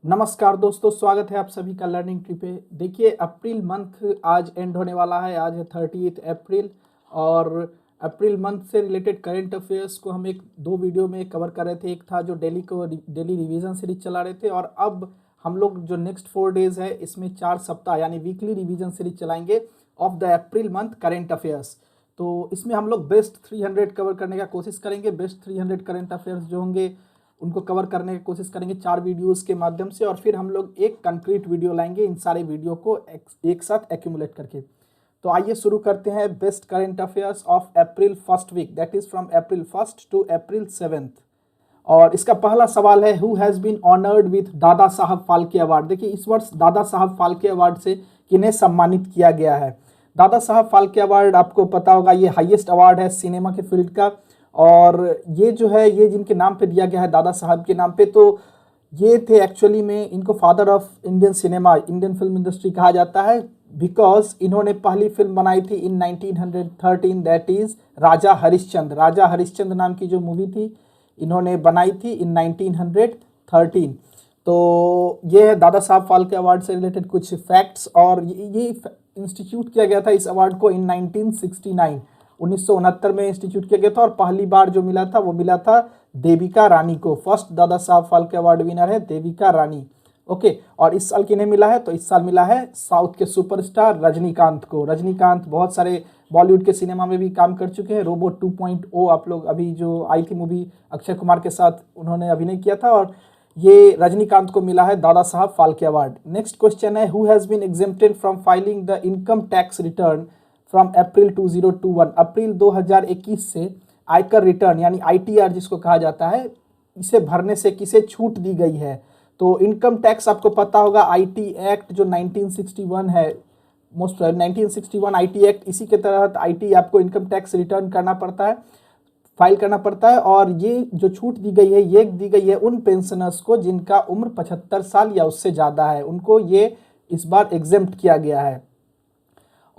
नमस्कार दोस्तों, स्वागत है आप सभी का लर्निंग ट्री पे। देखिए, अप्रैल मंथ आज एंड होने वाला है। आज है 30 अप्रैल और अप्रैल मंथ से रिलेटेड करंट अफेयर्स को हम एक दो वीडियो में कवर कर रहे थे। एक था जो डेली रिवीजन सीरीज चला रहे थे और अब हम लोग जो नेक्स्ट 4 डेज है इसमें 4 सप्ताह यानी वीकली रिवीजन सीरीज चलाएंगे of the April month current affairs. तो इसमें हम लोग बेस्ट 300 कवर करने का कोशिश करेंगे। बेस्ट 300 करंट अफेयर्स जो होंगे उनको कवर करने की कोशिश करेंगे 4 वीडियोस के माध्यम से, और फिर हम लोग एक कंक्रीट वीडियो लाएंगे इन सारे वीडियो को एक साथ एक्यूमुलेट करके। तो आइए शुरू करते हैं best current affairs of April first week, that is from April 1 to April 7। और इसका पहला सवाल है, who has been honoured with Dada Saheb Phalke award. देखिए, इस वर्ष दादा साहब फाल्के अवार्ड से किन्हें सम्मानित किया गया है। दादा साहब फाल्के अवार्ड आपको पता होगा, ये हाईएस्ट अवार्ड है सिनेमा के फील्ड का। और ये जो है ये जिनके नाम पे दिया गया है दादा साहब के नाम पे, तो ये थे एक्चुअली में, इनको father of Indian cinema, Indian film industry कहा जाता है, बिकॉज इन्होंने पहली फिल्म बनाई थी इन 1913, दैट इज राजा हरिश्चंद्र। राजा हरिश्चंद्र नाम की जो मूवी थी इन्होंने बनाई थी इन 1913। तो ये है दादा साहब फाल्के अवार्ड से रिलेटेड कुछ फैक्ट्स। और ये इंस्टीट्यूट किया गया था इस अवार्ड को इन 1969, 1969 में इंस्टीट्यूट किया गया था। और पहली बार जो मिला था वो मिला था देविका रानी को। फर्स्ट दादा साहब फाल्के अवार्ड विनर है देविका रानी। ओके, और इस साल किन्हें मिला है, तो इस साल मिला है साउथ के सुपरस्टार रजनीकांत को। रजनीकांत बहुत सारे बॉलीवुड के सिनेमा में भी काम कर चुके हैं। रोबो 2.0 आप लोग अभी जो आई थी मूवी, अक्षय कुमार के साथ उन्होंने अभिनय किया था, और ये रजनीकांत को मिला है Dada Saheb Phalke award. Next question है, who has been exempted from filing the income tax return from April 2021। अप्रैल 2021 से आयकर रिटर्न यानी ITR जिसको कहा जाता है, इसे भरने से किसे छूट दी गई है। तो इनकम टैक्स आपको पता होगा, IT एक्ट जो 1961 है, मोस्ट 1961 IT एक्ट, इसी के तहत IT आपको इनकम टैक्स रिटर्न करना पड़ता है, फाइल करना पड़ता है। और ये जो छूट दी गई है ये दी गई है उन पेंशनर्स को जिनका उम्र 75 साल या उससे ज़्यादा है, उनको ये इस बार एग्जेम्प्ट किया गया है।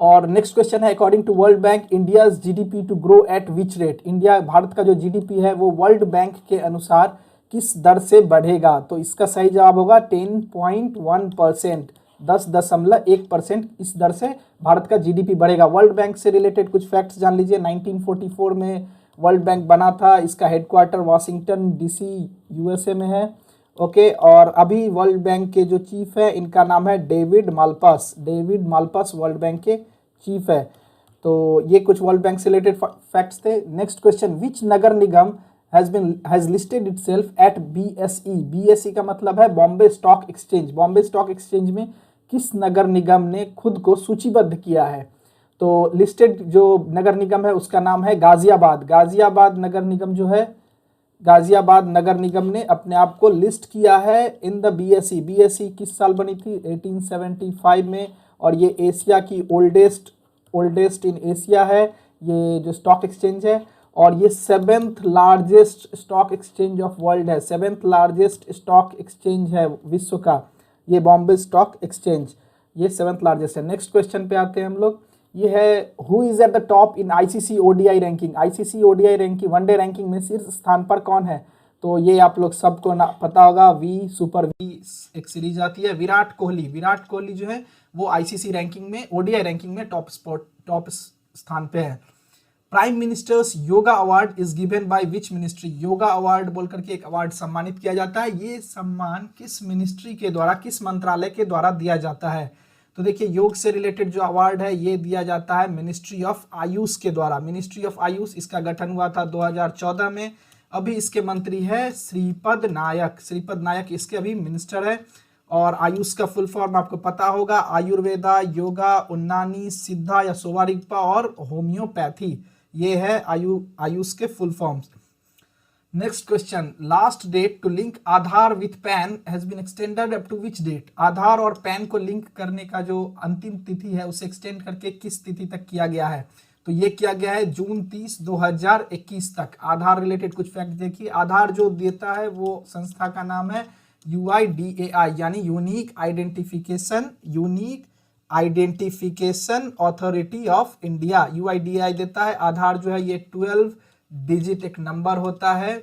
और नेक्स्ट क्वेश्चन है, according to World Bank India's GDP to grow at which rate. India, भारत का जो GDP है वो वर्ल्ड बैंक के अनुसार किस दर से बढ़ेगा। तो इसका सही जवाब होगा 10.1%, 10.1%। इस दर से भारत का GDP बढ़ेगा। वर्ल्ड बैंक से रिलेटेड कुछ फैक्ट्स जान लीजिए। 1944 में वर्ल्ड बैंक बना था। इसका हेडक्वार्टर वाशिंगटन DC USA में है। ओके, और अभी वर्ल्ड बैंक के जो चीफ है इनका नाम है David Malpass. David Malpass world bank के चीफ है। तो ये कुछ वर्ल्ड बैंक से रिलेटेड फैक्ट्स थे। Next question, which Nagar Nigam has listed itself eight BSE। BSE का मतलब है Bombay stock exchange. Bombay stock exchange में किस नगर निगम ने खुद को सूचीबद्ध किया है। तो लिस्टेड जो नगर निगम है उसका नाम है गाजियाबाद। गाजियाबाद नगर निगम जो है, गाजियाबाद नगर निगम ने अपने आप को लिस्ट किया है इन द BSE। BSE किस साल बनी थी, 1875 में। और ये एशिया की ओल्डेस्ट इन एशिया है ये जो स्टॉक एक्सचेंज है। और ये 7th largest stock exchange of world है, 7th लार्जेस्ट स्टॉक एक्सचेंज है विश्व का ये बॉम्बे स्टॉक एक्सचेंज, ये 7th लार्जेस्ट है। नेक्स्ट क्वेश्चन पे आते हैं हम लोग। ये है, who is at the top in ICC ODI ranking. ICC ODI ranking, one day ranking में शीर्ष स्थान पर कौन है। तो ये आप लोग सबको पता होगा, सुपर वी एक सीरीज आती है, विराट कोहली। विराट कोहली जो है वो ICC रैंकिंग में, ODI रैंकिंग में टॉप स्थान पे है। Prime ministers yoga award is given by which ministry. Yoga award बोल करके एक अवार्ड सम्मानित किया जाता है। ये सम्मान किस मिनिस्ट्री के द्वारा, किस मंत्रालय के द्वारा दिया जाता है। तो देखिए, योग से रिलेटेड जो अवार्ड है ये दिया जाता है मिनिस्ट्री ऑफ आयुष के द्वारा। मिनिस्ट्री ऑफ आयुष, इसका गठन हुआ था 2014 में। अभी इसके मंत्री है श्रीपद नायक। श्रीपद नायक इसके अभी मिनिस्टर है। और आयुष का फुल फॉर्म आपको पता होगा, आयुर्वेदा, योगा, उन्नानी, सिद्धा या सोवारिगपा और होम्योपैथी, ये है आयुष के full forms. Next question, last date to link Aadhaar with PAN has been extended up to which date. Aadhaar और पैन को लिंक करने का जो अंतिम तिथि है उसे एक्सटेंड करके किस तिथि तक किया गया है। तो ये किया गया है जून 30, 2021 तक। आधार रिलेटेड कुछ फैक्ट देखिए। आधार जो देता है वो संस्था का नाम है UIDAI यानी unique identification authority of India. UIDAI देता है। आधार जो है ये 12 डिजिट एक नंबर होता है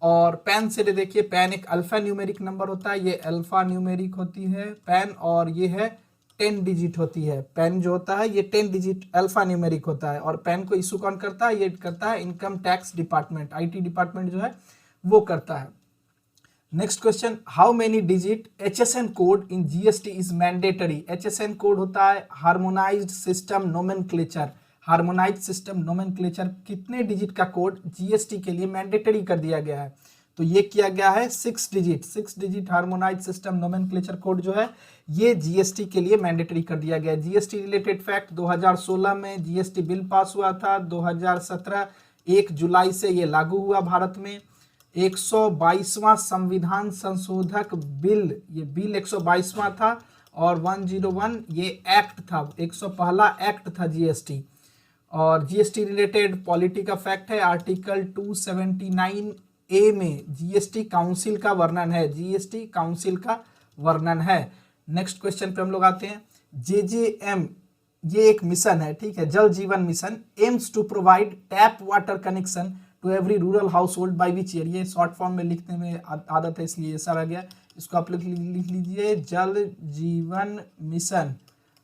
और पैन से देखिए, पैन एक अल्फा न्यूमेरिक नंबर होता है, ये अल्फा न्यूमेरिक होती है पैन, और ये है 10 डिजिट होती है। पैन जो होता है ये 10 डिजिट अल्फा न्यूमेरिक होता है, और पैन को इशू कौन करता है? ये करता है income tax department, IT department जो है वो करता है। Next question, how many digit HSN code in GST is mandatory? HSN code होता है harmonised system nomenclature. Harmonised system nomenclature, कितने डिजिट का कोड GST के लिए मैंडेटरी कर दिया गया है? तो ये किया गया है 6 digit. 6 digit harmonised system nomenclature code जो है ये GST के लिए मैंडेटरी कर दिया गया है। GST रिलेटेड फैक्ट, 2016 में GST बिल पास हुआ था, 2017 1 जुलाई से ये लागू हुआ भारत में। 122वां संविधान संशोधक बिल, ये बिल 122वां था, और 101 ये एक्ट था, 101 एक्ट था GST। और GST रिलेटेड पॉलिटी का फैक्ट है, आर्टिकल 279A में GST काउंसिल का वर्णन है, GST काउंसिल का वर्णन है। नेक्स्ट क्वेश्चन पे हम लोग आते हैं। JJM ये एक मिशन है, ठीक है, Jal Jeevan mission, aims to provide tap water connection to every rural household by which year? ये शॉर्ट फॉर्म में लिखने में आदत है इसलिए ये सारा गया, इसको आप लिख लीजिए, जल जीवन मिशन।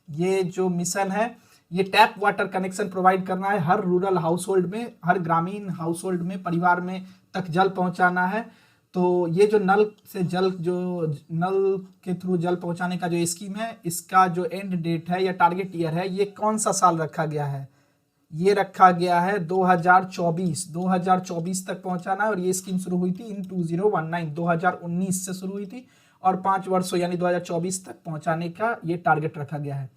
ये जो मिशन है ये टैप वाटर कनेक्शन प्रोवाइड करना है हर रूरल हाउस होल्ड में, हर ग्रामीण हाउस होल्ड में, परिवार में तक जल पहुंचाना है। तो ये जो नल से जल, जो नल के थ्रू जल पहुंचाने का जो स्कीम है, इसका जो एंड डेट है या टारगेट ईयर है, ये कौन सा साल रखा गया है? ये रखा गया है 2024 तक पहुंचाना है। और ये स्कीम शुरू हुई थी इन 2019, 2019 से शुरू हुई थी, और 5 वर्षों यानी 2024 तक पहुंचाने का ये टारगेट रखा गया है।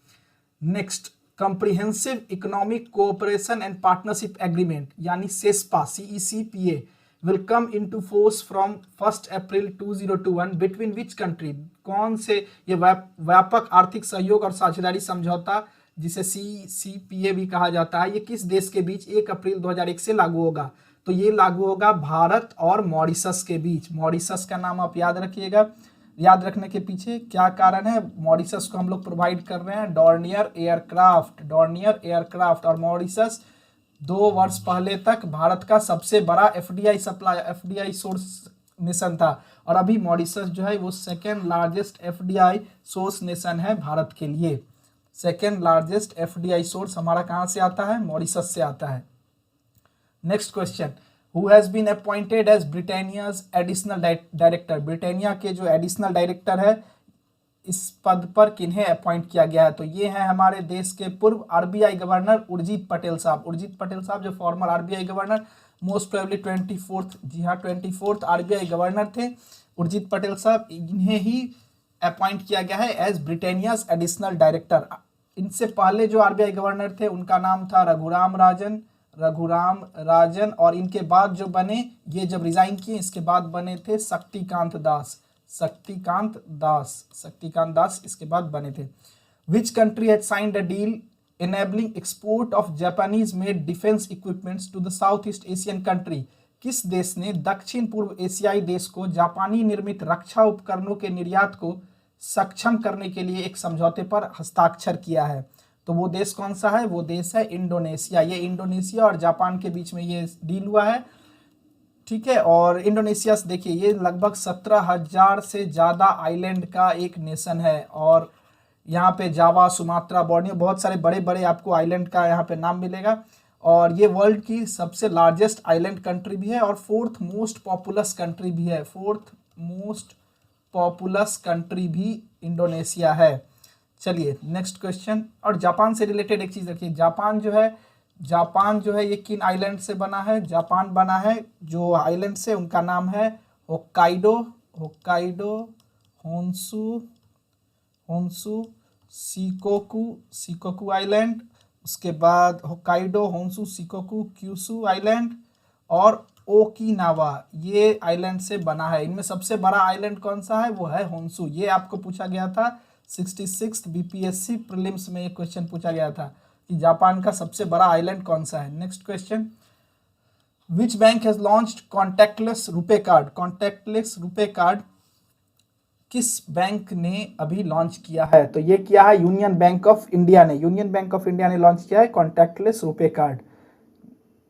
Next, comprehensive economic cooperation and partnership agreement यानी सेस्पा, CECPA will come into force from 1 April 2021 between which country? कौन से ये व्यापक आर्थिक सहयोग और साझेदारी समझौता, जिसे CECPA भी कहा जाता है, ये किस देश के बीच 1 अप्रैल 2001 से लागू होगा? तो ये लागू होगा भारत और मॉरिशस के बीच। मॉरिशस का नाम आप याद रखिएगा। याद रखने के पीछे क्या कारण है? मॉरिशस को हम लोग प्रोवाइड कर रहे हैं डॉर्नियर एयरक्राफ्ट, और मॉरिशस 2 वर्ष पहले तक भारत का सबसे बड़ा FDI सोर्स नेशन था, और अभी मॉरिशस जो है वो second largest FDI source nation है भारत के लिए। सेकेंड लार्जेस्ट FDI सोर्स हमारा कहाँ से आता है? मॉरिशस से आता है। Next question, who has been appointed as Britannia's additional director? Britannia के जो एडिशनल डायरेक्टर है, इस पद पर किन्हें अपॉइंट किया गया है? तो ये हैं हमारे देश के पूर्व RBI गवर्नर उर्जित पटेल साहब। उर्जित पटेल साहब जो farmer RBI governor, most probably 24th, जी हाँ 24th RBI गवर्नर थे उर्जित पटेल साहब, इन्हें ही अपॉइंट किया गया है एज ब्रिटानियाज एडिशनल डायरेक्टर। इनसे पहले जो RBI गवर्नर थे उनका नाम था रघुराम राजन, और इनके बाद जो बने, ये जब रिजाइन किए इसके बाद बने थे शक्तिकांत दास इसके बाद बने थे। विच country has signed a deal enabling export of Japanese made defense equipments to the Southeast Asian country? किस देश ने दक्षिण पूर्व एशियाई देश को जापानी निर्मित रक्षा उपकरणों के निर्यात को सक्षम करने के लिए एक समझौते पर हस्ताक्षर किया है? तो वो देश कौन सा है? वो देश है इंडोनेशिया। ये इंडोनेशिया और जापान के बीच में ये डील हुआ है, ठीक है। और इंडोनेशिया से देखिए, ये लगभग 17,000 से ज़्यादा आइलैंड का एक नेशन है, और यहाँ पे जावा, सुमात्रा, बोर्नियो, बहुत सारे बड़े बड़े आपको आइलैंड का यहाँ पे नाम मिलेगा। और ये वर्ल्ड की सबसे लार्जेस्ट आइलैंड कंट्री भी है, और 4th मोस्ट पॉपुलस कंट्री भी है। 4th मोस्ट पॉपुलस कंट्री भी इंडोनेशिया है। चलिए नेक्स्ट क्वेश्चन। और जापान से रिलेटेड एक चीज़ रखिए, जापान जो है ये किन आइलैंड से बना है? जापान बना है जो आइलैंड से, उनका नाम है होक्काइडो, होन्शु, शिकोकू आइलैंड, उसके बाद Hokkaido, Honshu, Shikoku, Kyushu island और ओकिनावा, ये आइलैंड से बना है। इनमें सबसे बड़ा आइलैंड कौन सा है? वो है होन्शु। ये आपको पूछा गया था 66th BPSC प्रीलिम्स में, एक क्वेश्चन पूछा गया था कि जापान का सबसे बड़ा आइलैंड कौन सा है। Next question, which bank has launched contactless RuPay card? Contactless RuPay card किस बैंक ने अभी लॉन्च किया है? तो ये किया है यूनियन बैंक ऑफ इंडिया ने लॉन्च किया है कॉन्टैक्टलेस रुपे कार्ड।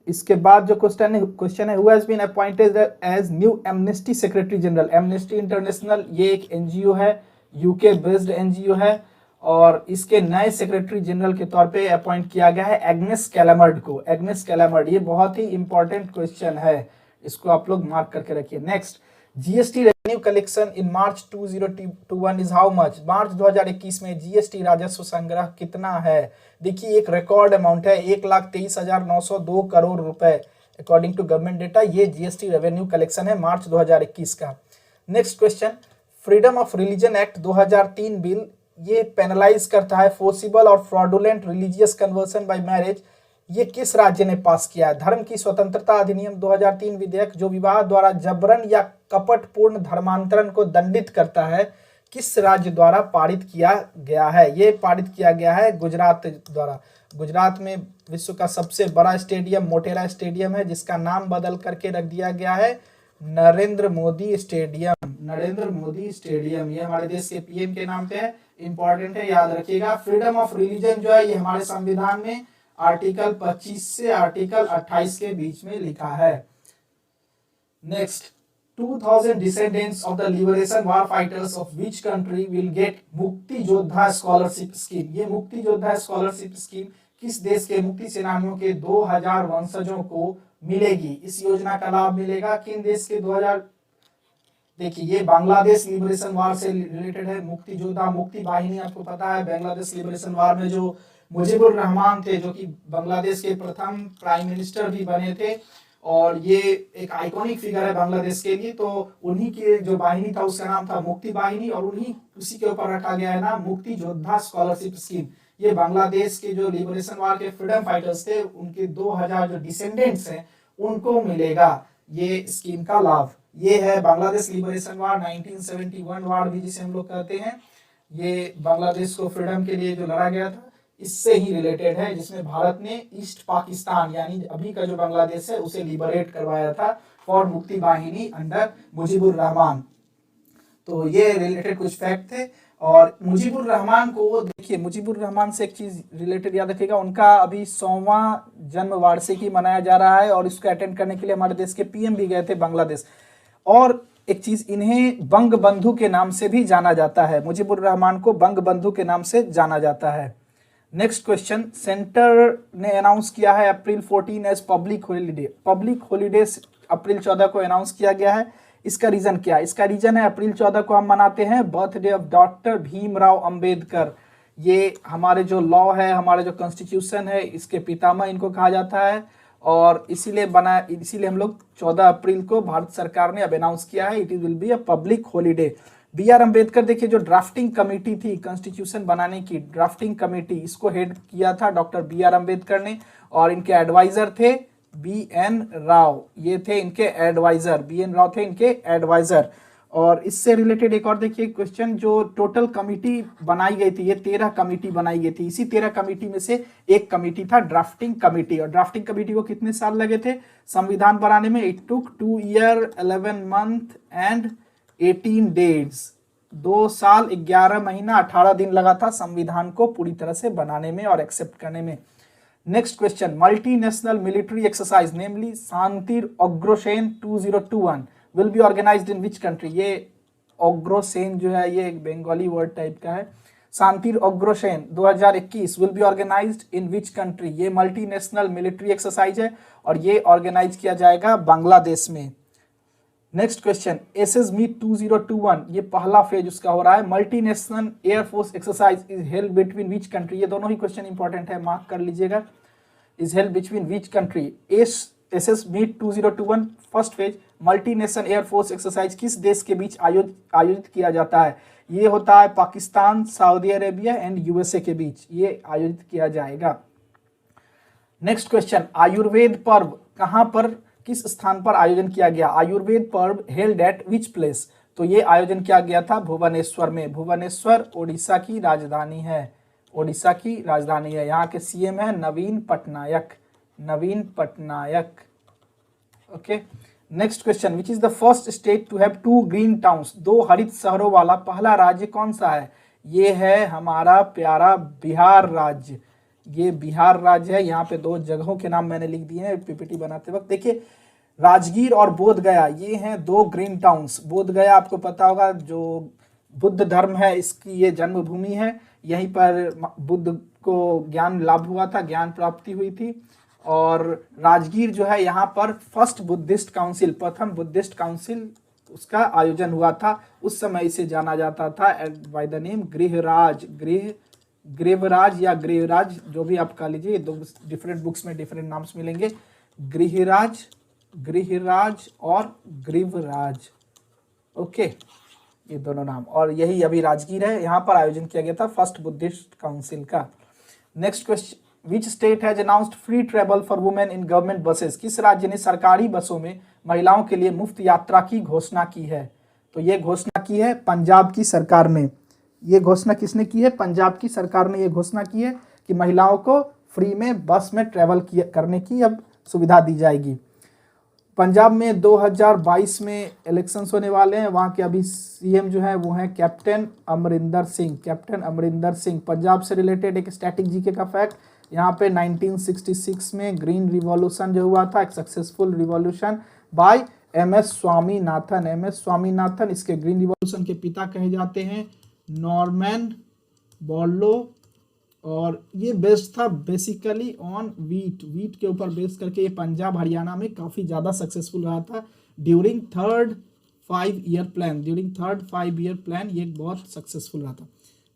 इसके बाद जो क्वेश्चन है who has been appointed as new Amnesty secretary general. Amnesty International ये एक एनजीओ है, यूके बेस्ड एनजीओ है, और इसके नए सेक्रेटरी जनरल के तौर पे अपॉइंट किया गया है एग्नेस कैलामर्ड को। एग्नेस कैलामर्ड, ये बहुत ही इंपॉर्टेंट क्वेश्चन है, इसको आप लोग मार्क करके रखिए। Next, GST revenue collection in March 2021 is how much. March 2021 में जीएसटी राजस्व संग्रह कितना है? देखिए एक रिकॉर्ड अमाउंट है 1,23,902 करोड़ रुपए अकॉर्डिंग टू गवर्नमेंट डेटा। ये जीएसटी रेवेन्यू कलेक्शन है मार्च 2021 का। Next question, freedom of religion act 2003 bill ये पेनलाइज करता है फोर्सिबल और fraudulent religious conversion bye marriage. ये किस राज्य ने पास किया है? धर्म की स्वतंत्रता अधिनियम 2003 विधेयक जो विवाह द्वारा जबरन या कपटपूर्ण धर्मांतरण को दंडित करता है, किस राज्य द्वारा पारित किया गया है? ये पारित किया गया है गुजरात द्वारा। गुजरात में विश्व का सबसे बड़ा स्टेडियम मोटेरा स्टेडियम है, जिसका नाम बदल करके रख दिया गया है नरेंद्र मोदी स्टेडियम। नरेंद्र मोदी स्टेडियम, ये हमारे देश के पीएम के नाम पे है, इंपॉर्टेंट है, याद रखिएगा। फ्रीडम ऑफ रिलीजन जो है ये हमारे संविधान में आर्टिकल 25 से आर्टिकल 28 के बीच में लिखा है। Next, 2000 descendants of the liberation war fighters of which country will get मुक्ति योद्धा स्कॉलरशिप स्कीम। ये मुक्ति योद्धा स्कॉलरशिप स्कीम किस देश के मुक्ति सेनानियों के 2000 वंशजों को मिलेगी? इस योजना का लाभ मिलेगा किन देश के 2000? देखिए ये बांग्लादेश लिबरेशन वार से रिलेटेड है। मुक्ति योद्धा, मुक्ति वाहिनी आपको पता है, बांग्लादेश लिबरेशन वार में जो मुजीबुर रहमान थे, जो कि बांग्लादेश के प्रथम प्राइम मिनिस्टर भी बने थे, और ये एक आइकॉनिक फिगर है बांग्लादेश के लिए, तो उन्हीं के जो वाहिनी था उसका नाम था मुक्ति वाहिनी, और उसी के ऊपर रखा गया है नाम मुक्ति योद्धा स्कॉलरशिप स्कीम। ये बांग्लादेश के जो लिबरेशन वार के फ्रीडम फाइटर्स थे, उनके 2000 जो डिसेंडेंट्स हैं उनको मिलेगा ये स्कीम का लाभ। ये है बांग्लादेश लिबरेशन वार, 1971 वार भी जिसे हम लोग कहते हैं। ये बांग्लादेश को फ्रीडम के लिए जो लड़ा गया था, इससे ही रिलेटेड है, जिसमें भारत ने ईस्ट पाकिस्तान यानी अभी का जो बांग्लादेश है उसे लिबरेट करवाया था फॉर मुक्ति वाहिनी अंडर मुजीबुर रहमान। तो ये रिलेटेड कुछ फैक्ट थे। और मुजीबुर रहमान को देखिए, मुजीबुर रहमान से एक चीज रिलेटेड याद रखिएगा, उनका अभी 100वां जन्म वार्षिकी मनाया जा रहा है, और इसको अटेंड करने के लिए हमारे देश के पीएम भी गए थे बांग्लादेश। और एक चीज, इन्हें बंग बंधु के नाम से भी जाना जाता है, मुजीबुर रहमान को बंग बंधु के नाम से जाना जाता है। नेक्स्ट क्वेश्चन, सेंटर ने अनाउंस किया है April 14 as public holiday. Public holiday April 14 को अनाउंस किया गया है। इसका रीजन क्या है? इसका रीजन है अप्रैल 14 को हम मनाते हैं birthday of doctor Bhimrao Ambedkar. ये हमारे जो लॉ है, हमारे जो कॉन्स्टिट्यूशन है, इसके पितामह इनको कहा जाता है, और इसीलिए हम लोग 14 अप्रैल को भारत सरकार ने अब अनाउंस किया है it will be a public holiday. B R Ambedkar, देखिए जो ड्राफ्टिंग कमेटी थी कॉन्स्टिट्यूशन बनाने की, ड्राफ्टिंग कमेटी, इसको हेड किया था डॉक्टर बी आर अम्बेडकर ने, और इनके एडवाइजर थे बी एन राव। ये थे इनके एडवाइजर, बी एन राव थे इनके एडवाइजर। और इससे रिलेटेड एक और देखिए क्वेश्चन, जो टोटल कमेटी बनाई गई थी, ये 13 कमेटी बनाई गई थी। इसी 13 कमेटी में से एक कमेटी था ड्राफ्टिंग कमेटी, और ड्राफ्टिंग कमेटी को कितने साल लगे थे संविधान बनाने में? It took 2 years 11 months and 18 days। 2 साल 11 महीना 18 दिन लगा था संविधान को पूरी तरह से बनाने में और एक्सेप्ट करने में। Next question, multinational military exercise namely Shantir Agrasen 2021 will be organised in which country? ये अग्रसेन जो है ये एक बंगाली वर्ड टाइप का है। Shantir Agrasen 2021 will be organised in which country? ये मल्टीनेशनल मिलिट्री एक्सरसाइज है, और ये ऑर्गेनाइज किया जाएगा बांग्लादेश में। नेक्स्ट क्वेश्चन, एसएस मीट 2021 ये पहला फेज उसका हो रहा है। Multinational air force exercise is held between which country? ये दोनों ही क्वेश्चन इंपॉर्टेंट है, मार्क कर लीजिएगा। Is held between which country? SS meet 2021 first phase multinational air force exercise किस देश के बीच आयोजित किया जाता है? ये होता है Pakistan, Saudi Arabia and USA के बीच ये आयोजित किया जाएगा। नेक्स्ट क्वेश्चन, आयुर्वेद पर्व कहां पर, किस स्थान पर आयोजन किया गया? आयुर्वेद पर्व हेल्ड एट विच प्लेस? तो ये आयोजन किया गया था भुवनेश्वर में। भुवनेश्वर ओडिशा की राजधानी है, ओडिशा की राजधानी है। यहाँ के सीएम है Naveen Patnaik, Naveen Patnaik. Okay, next question, which is the first state to have 2 green towns? 2 हरित शहरों वाला पहला राज्य कौन सा है? ये है हमारा प्यारा बिहार राज्य। ये बिहार राज्य है। यहाँ पे 2 जगहों के नाम मैंने लिख दिए हैं पीपीटी बनाते वक्त। देखिए राजगीर और बोध गया ये हैं 2 ग्रीन टाउन्स। बोध गया आपको पता होगा जो बुद्ध धर्म है इसकी ये जन्मभूमि है, यहीं पर बुद्ध को ज्ञान लाभ हुआ था, ज्ञान प्राप्ति हुई थी। और राजगीर जो है यहाँ पर फर्स्ट बुद्धिस्ट काउंसिल, प्रथम बुद्धिस्ट काउंसिल उसका आयोजन हुआ था। उस समय इसे जाना जाता था बाय द नेम गृहराज, गृहराज या गृहराज जो भी आप कह लीजिए, 2 डिफरेंट बुक्स में डिफरेंट नाम्स मिलेंगे, गृहराज, गृहराज और गृहराज। ओके, ये दोनों नाम, और यही अभी राजगीर है, यहाँ पर आयोजन किया गया था फर्स्ट बुद्धिस्ट काउंसिल का। Next question, which state has announced free travel for women in government buses? किस राज्य ने सरकारी बसों में महिलाओं के लिए मुफ्त यात्रा की घोषणा की है? तो ये घोषणा की है पंजाब की सरकार ने। ये घोषणा किसने की है? पंजाब की सरकार ने ये घोषणा की है कि महिलाओं को फ्री में बस में ट्रेवल करने की अब सुविधा दी जाएगी। पंजाब में 2022 में इलेक्शंस होने वाले हैं। वहाँ के अभी सीएम जो है वो हैं कैप्टन अमरिंदर सिंह। कैप्टन अमरिंदर सिंह। पंजाब से रिलेटेड एक स्टैटिक जीके का फैक्ट, यहाँ पे 1966 में ग्रीन रिवॉल्यूशन जो हुआ था, एक successful revolution by M S Swaminathan. M S Swaminathan इसके ग्रीन रिवॉल्यूशन के पिता कहे जाते हैं, नॉर्मन बोरलो। और ये बेस्ड था बेसिकली ऑन वीट के ऊपर बेस करके ये पंजाब हरियाणा में काफ़ी ज़्यादा सक्सेसफुल रहा था ड्यूरिंग थर्ड 5 ईयर प्लान। ये बहुत सक्सेसफुल रहा था।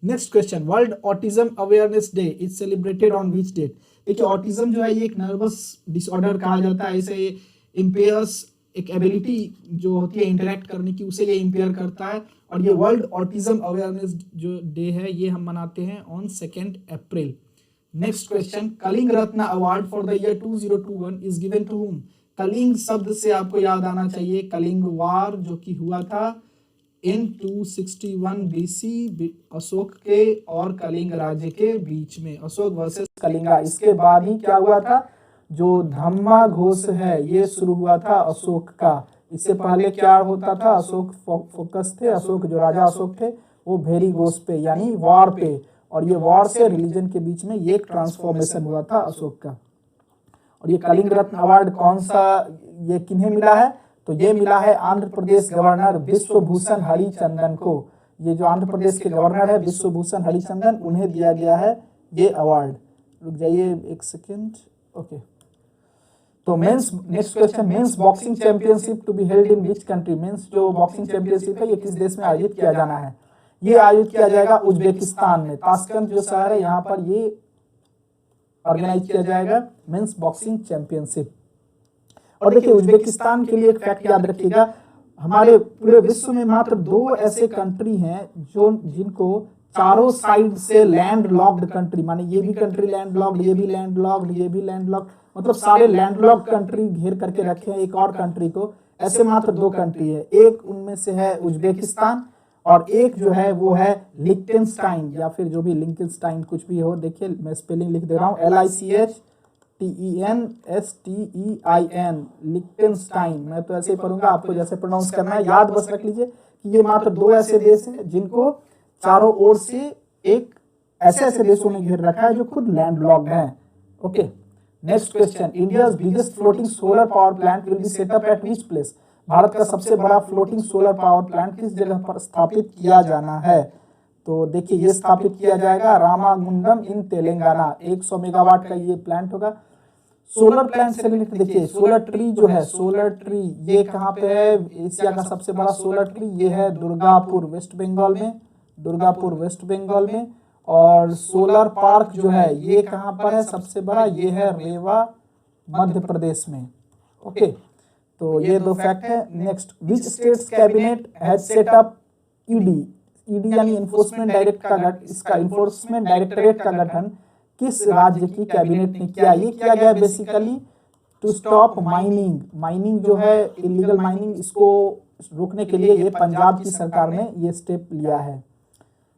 Next question, world autism awareness day is celebrated on which date? देखिए ऑटिज्म जो है ये एक नर्वस डिसऑर्डर कहा जाता है, इसे ये इम्पेयर्स एक एबिलिटी जो होती है इंटरेक्ट करने की, उसे ये इम्पेयर करता है। और ये वर्ल्ड ऑटिज्म अवेयरनेस जो डे है ये हम मनाते हैं on 2 April. Next question, Kalinga Ratna award for the year 2021 is given to whom? Kalinga शब्द से आपको याद आना चाहिए कलिंग वार जो कि हुआ था इन 261 BC अशोक के और कलिंग राज्य के बीच में, अशोक वर्सेस कलिंगा। इसके बाद ही क्या हुआ था, जो धम्मा घोष है ये शुरू हुआ था अशोक का। इससे पहले क्या होता था, अशोक फोकस थे, अशोक जो राजा अशोक थे वो भेरी घोष पे यानी वॉर पे, और ये वॉर से रिलीजन के बीच में ये एक ट्रांसफॉर्मेशन हुआ था अशोक का। और ये कलिंग रत्न अवार्ड कौन सा, ये किन्हें मिला है? तो ये मिला है आंध्र प्रदेश गवर्नर विश्वभूषण हरिचंदन को। ये जो आंध्र प्रदेश के गवर्नर है विश्वभूषण हरिचंदन, उन्हें दिया गया है ये अवार्ड। रुक जाइए एक सेकेंड। ओके, तो men's, next question, men's boxing championship to be held in which country? Men's जो बॉक्सिंग चैंपियनशिप है ये किस देश में आयोजित किया जाना है? ये आयोजित किया जाएगा उज्बेकिस्तान में। ताशकंद जो शहर है यहाँ पर ये ऑर्गेनाइज किया जाएगा मेंस बॉक्सिंग चैंपियनशिप। और देखिए उज्बेकिस्तान के लिए एक फैक्ट याद रखिएगा, हमारे पूरे विश्व में मात्र 2 ऐसे कंट्री हैं जो जिनको चारों साइड से लैंड लॉक्ड कंट्री, माने ये भी कंट्री लैंड लॉक्ड, ये भी लैंड लॉक्ड, ये भी लैंड लॉक्ड, मतलब सारे लैंड लॉक्ड कंट्री घेर करके रखे हैं एक और कंट्री को। ऐसे मात्र 2 कंट्री है, एक उनमें से है उज्बेकिस्तान और एक जो है वो है लिक्टेनस्टाइन या फिर जो भी लिंकनस्टाइन कुछ भी हो। देखिए मैं स्पेलिंग लिख दे रहा हूँ, LICHTENSTEIN, लिक्टेनस्टाइन। मैं तो ऐसे ही पढ़ूंगा, आपको जैसे प्रोनाउंस करना है याद बस रख लीजिए कि ये मात्र 2 ऐसे देश हैं जिनको चारों ओर से एक ऐसे देशों ने घेर रखा है जो खुद लैंड लॉक्ड हैं। Okay, next question, India's biggest floating solar power plant will be set up at which place? Bharat का सबसे बड़ा फ्लोटिंग सोलर पावर प्लांट किस जगह पर स्थापित किया जाना है? तो देखिए ये स्थापित किया जाएगा रामागुंडम इन तेलंगाना। 100 मेगावाट का ये प्लांट होगा। सोलर प्लांट से रिलेटेड देखिए सोलर ट्री जो है, सोलर ट्री ये कहाँ पे है? एशिया का सबसे बड़ा सोलर ट्री ये है दुर्गापुर वेस्ट बंगाल में, दुर्गापुर वेस्ट बंगाल में। और सोलर पार्क जो है ये कहाँ पर है सबसे बड़ा? ये है रेवा मध्य प्रदेश में। ओके, तो ये 2 फैक्ट है। Next, which states cabinet has set up ED? ED यानी इन्फोर्समेंट डायरेक्ट का गठन, इसका इन्फोर्समेंट डायरेक्टरेट का गठन किस राज्य की कैबिनेट ने किया? ये किया गया basically to stop mining. Mining जो है इलीगल माइनिंग, इसको रोकने के लिए ये पंजाब की सरकार ने ये स्टेप लिया है।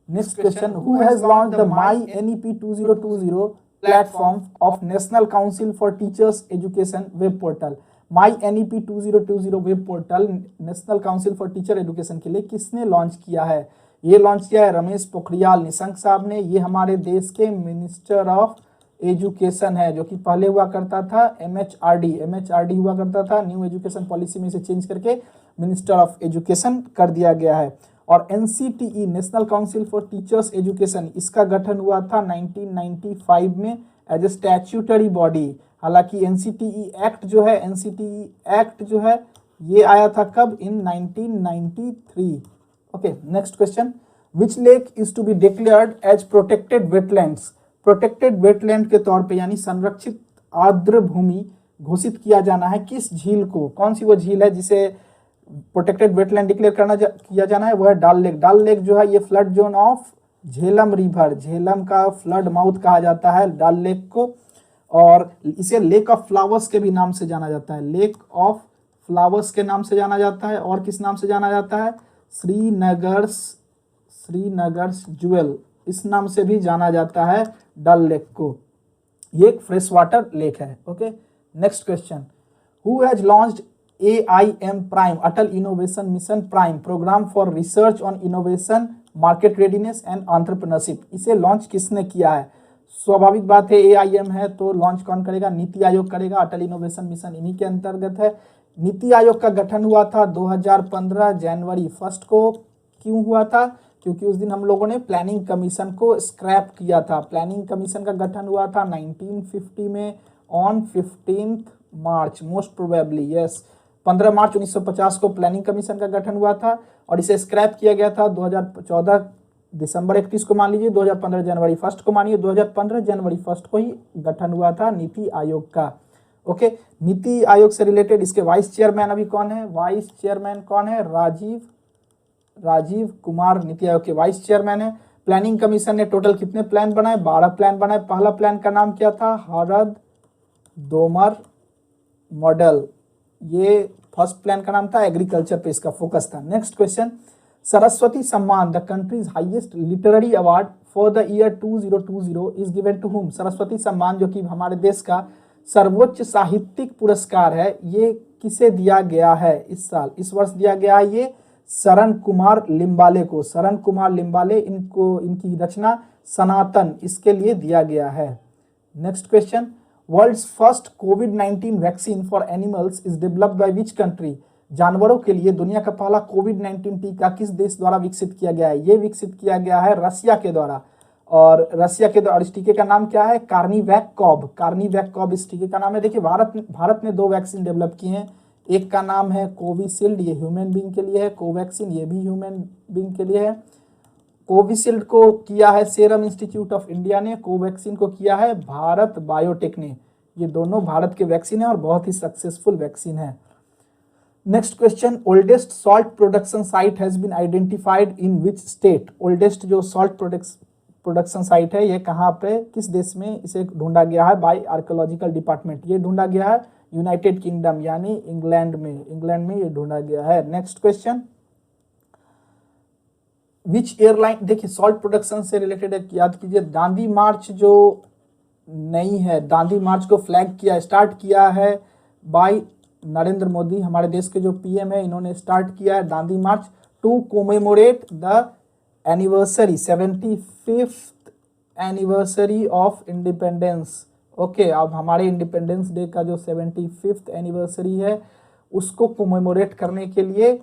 Next question, who has launched the my NEP 2020 platform of national council for teachers education web portal? My NEP 2020 web portal national council for teacher education के लिए किसने लॉन्च किया है? ये लॉन्च किया है रमेश पोखरियाल निशंक साहब ने। ये हमारे देश के मिनिस्टर ऑफ एजुकेशन है, जो कि पहले हुआ करता था एमएचआरडी हुआ करता था। न्यू एजुकेशन पॉलिसी में इसे चेंज करके मिनिस्टर ऑफ एजुकेशन कर दिया गया है। और NCTE national council for teachers education, इसका गठन हुआ था 1995 में एज ए स्टैट्यूटरी बॉडी। हालांकि एनसीटीई एक्ट जो है ये आया था कब, in 1993। Okay, next question, which lake is to be declared as protected wetlands. Protected wetland के तौर पे यानी संरक्षित आर्द्र भूमि घोषित किया जाना है किस झील को? कौन सी वो झील है जिसे प्रोटेक्टेड वेटलैंड डिक्लेयर किया जाना है? वो है डाल लेक। डाल लेक जो है ये flood zone of Jhelum river, Jhelum का फ्लड माउथ कहा जाता है डाल लेक को। और इसे लेक ऑफ फ्लावर्स के भी नाम से जाना जाता है, लेक ऑफ फ्लावर्स के नाम से जाना जाता है। और किस नाम से जाना जाता है? श्रीनगर्स ज्वेल, इस नाम से भी जाना जाता है डल लेक को। ये एक फ्रेश वाटर लेक है। Okay, next question, who has launched AIM prime, Atal innovation mission prime program for research on innovation, market readiness and entrepreneurship. इसे लॉन्च किसने किया है? स्वाभाविक बात है AIM है तो लॉन्च कौन करेगा? नीति आयोग करेगा। अटल इनोवेशन मिशन इन्हीं के अंतर्गत है। नीति आयोग का गठन हुआ था 2015 जनवरी 1 को। क्यों हुआ था? क्योंकि उस दिन हम लोगों ने प्लानिंग कमीशन को स्क्रैप किया था। प्लानिंग कमीशन का गठन हुआ था 1950 में on 15 March, most probably yes, 15 मार्च 1950 को प्लानिंग कमीशन का गठन हुआ था और इसे स्क्रैप किया गया था 2014 दिसंबर 31 को मान लीजिए, 2015 जनवरी 1 को मानिए, 2015 जनवरी 1 को ही गठन हुआ था नीति आयोग का। ओके, नीति आयोग से रिलेटेड इसके वाइस चेयरमैन अभी कौन है? वाइस चेयरमैन कौन है? राजीव कुमार नीति आयोग के वाइस चेयरमैन है। प्लानिंग कमीशन ने टोटल कितने प्लान बनाए? 12 प्लान बनाए। पहला प्लान का नाम क्या था? हरद दोमर मॉडल, ये फर्स्ट प्लान का नाम था, एग्रीकल्चर पे इसका फोकस था। Next question, Saraswati Samman the country's highest literary award for the year 2020 is given to whom. Saraswati सम्मान जो कि हमारे देश का सर्वोच्च साहित्यिक पुरस्कार है, ये किसे दिया गया है इस साल, इस वर्ष दिया गया है ये शरण कुमार लिम्बाले को। शरण कुमार लिम्बाले, इनको इनकी रचना सनातन, इसके लिए दिया गया है। नेक्स्ट क्वेश्चन, वर्ल्ड्स फर्स्ट कोविड-19 vaccine for animals is developed by which country. जानवरों के लिए दुनिया का पहला कोविड-19 टीका किस देश द्वारा विकसित किया गया है? ये विकसित किया गया है रसिया के द्वारा। और रसिया के द्वारा, इस टीके का नाम क्या है? कार्निवैक इस टीके का नाम है। देखिए भारत ने 2 वैक्सीन डेवलप किए हैं, एक का नाम है कोविशील्ड, ये ह्यूमन बीइंग के लिए है, कोवैक्सीन ये भी ह्यूमन बीइंग के लिए है। कोविशील्ड को किया है सीरम इंस्टीट्यूट ऑफ इंडिया ने, कोवैक्सीन को किया है भारत बायोटेक ने। ये दोनों भारत के वैक्सीन है और बहुत ही सक्सेसफुल वैक्सीन है। Next question, oldest salt production site has been identified in which state. Oldest जो सॉल्ट प्रोडक्शन साइट है ये कहाँ पे, किस देश में इसे ढूंढा गया है? By archaeological department. ये ढूंढा गया है यूनाइटेड किंगडम यानी इंग्लैंड में ये ढूंढा गया है। नेक्स्ट क्वेश्चन, विच एयरलाइन, देखिए सॉल्ट प्रोडक्शन से रिलेटेड याद कीजिए, दांडी मार्च जो नहीं है, दांडी मार्च को स्टार्ट किया है बाय नरेंद्र मोदी, हमारे देश के जो पीएम है, इन्होंने स्टार्ट किया है Dandi March two commemorate the anniversary 75th anniversary of independence. Okay, अब हमारे इंडिपेंडेंस डे का जो 75th एनिवर्सरी है उसको कोमेमोरेट करने के लिए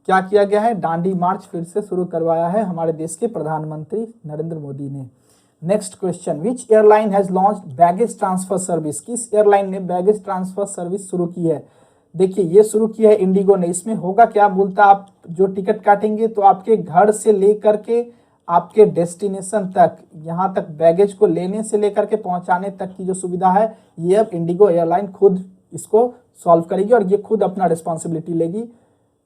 क्या किया गया है? दांडी मार्च फिर से शुरू करवाया है हमारे देश के प्रधानमंत्री नरेंद्र मोदी ने। Next question, which airline has launched baggage transfer service. किस एयरलाइन ने बैगेज ट्रांसफर सर्विस शुरू की है? देखिए ये शुरू किया है इंडिगो ने। इसमें होगा क्या, बोलता आप जो टिकट काटेंगे तो आपके घर से लेकर के आपके डेस्टिनेशन तक, यहाँ तक बैगेज को लेने से लेकर के पहुँचाने तक की जो सुविधा है ये अब इंडिगो एयरलाइन खुद इसको सॉल्व करेगी और ये खुद अपना रिस्पॉन्सिबिलिटी लेगी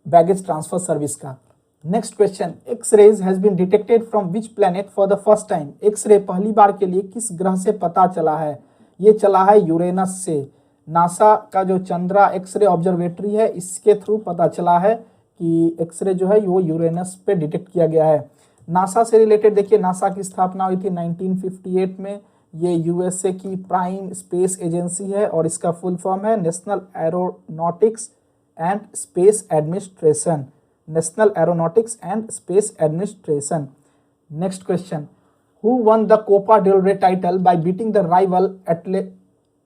बैगेज ट्रांसफर सर्विस का। Next question, X rays has been detected from which planet for the first time. X ray पहली बार के लिए किस ग्रह से पता चला है? ये चला है यूरेनस से। नासा का जो चंद्रा एक्सरे ऑब्जर्वेटरी है इसके थ्रू पता चला है कि एक्सरे जो है वो यूरेनस पे डिटेक्ट किया गया है। नासा से रिलेटेड देखिए, नासा की स्थापना हुई थी 1958 में। ये यूएसए की प्राइम स्पेस एजेंसी है और इसका फुल फॉर्म है National Aeronautics and Space Administration. National Aeronautics and Space Administration. Next question, who won the Copa del Rey title by beating the rival